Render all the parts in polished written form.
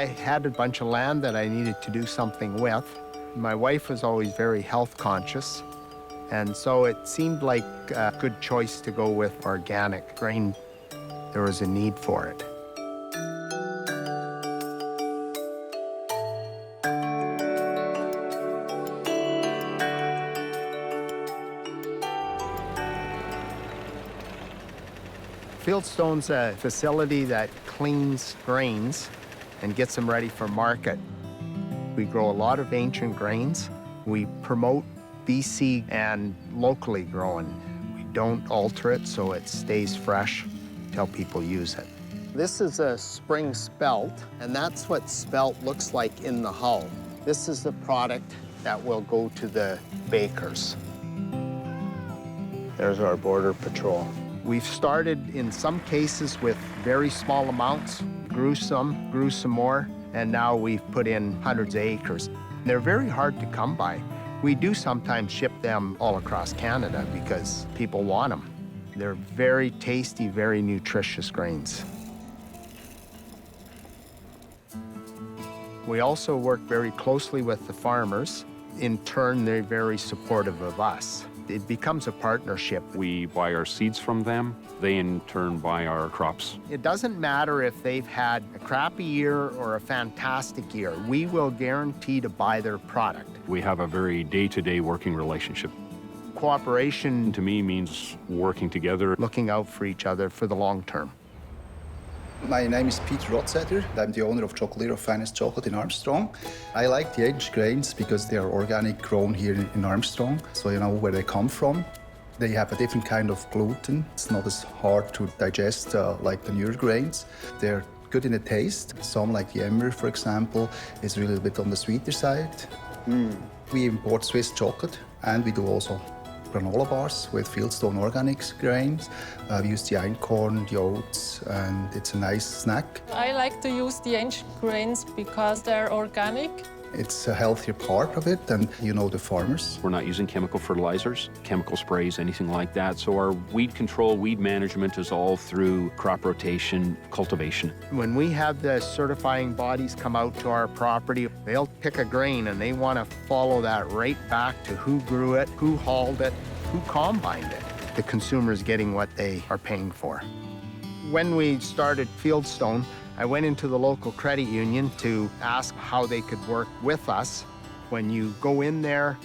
I had a bunch of land that I needed to do something with. My wife was always very health conscious, and so it seemed like a good choice to go with organic grain. There was a need for it. Fieldstone's a facility that cleans grains and gets them ready for market. We grow a lot of ancient grains. We promote BC and locally grown. We don't alter it so it stays fresh till people use it. This is a spring spelt, and that's what spelt looks like in the hull. This is the product that will go to the bakers. There's our border patrol. We've started in some cases with very small amounts, grew some more, and now we've put in hundreds of acres. They're very hard to come by. We do sometimes ship them all across Canada because people want them. They're very tasty, very nutritious grains. We also work very closely with the farmers. In turn, they're very supportive of us. It becomes a partnership. We buy our seeds from them. They, in turn, buy our crops. It doesn't matter if they've had a crappy year or a fantastic year. We will guarantee to buy their product. We have a very day-to-day working relationship. Cooperation, To me, means working together. looking out for each other for the long term. My name is Peter Rotzetter. I'm the owner of Chocolero Finest Chocolate in Armstrong. I like the aged grains because they are organic, grown here in Armstrong, so you know where they come from. They have a different kind of gluten. It's not as hard to digest like the newer grains. They're good in the taste. Some, like the Emmer, for example, is really a bit on the sweeter side. We import Swiss chocolate, and we do also granola bars with Fieldstone Organics grains. We use the einkorn, the oats, and it's a nice snack. I like to use the ancient grains because they're organic. It's a healthier part of it, and you know the farmers. We're not using chemical fertilizers, chemical sprays, anything like that. So our weed control, weed management is all through crop rotation, cultivation. When we have the certifying bodies come out to our property, they'll pick a grain and they want to follow that right back to who grew it, who hauled it, who combined it. The consumer's getting what they are paying for. When we started Fieldstone, I went into the local credit union to ask how they could work with us. When you go in there,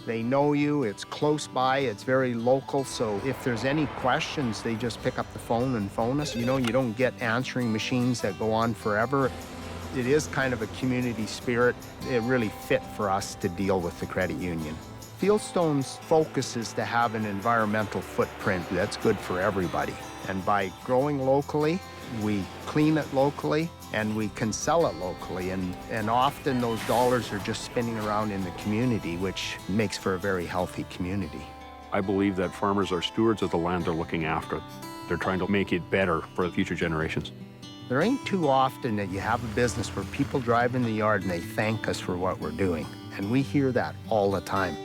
they know you, it's close by, it's very local, so if there's any questions, they just pick up the phone and phone us. You know, you don't get answering machines that go on forever. It is kind of a community spirit. It really fit for us to deal with the credit union. Fieldstone's focus is to have an environmental footprint that's good for everybody. And by growing locally, we clean it locally, and we can sell it locally. And often those dollars are just spinning around in the community, which makes for a very healthy community. I believe that farmers are stewards of the land they're looking after. They're trying to make it better for the future generations. There ain't too often that you have a business where people drive in the yard and they thank us for what we're doing. And we hear that all the time.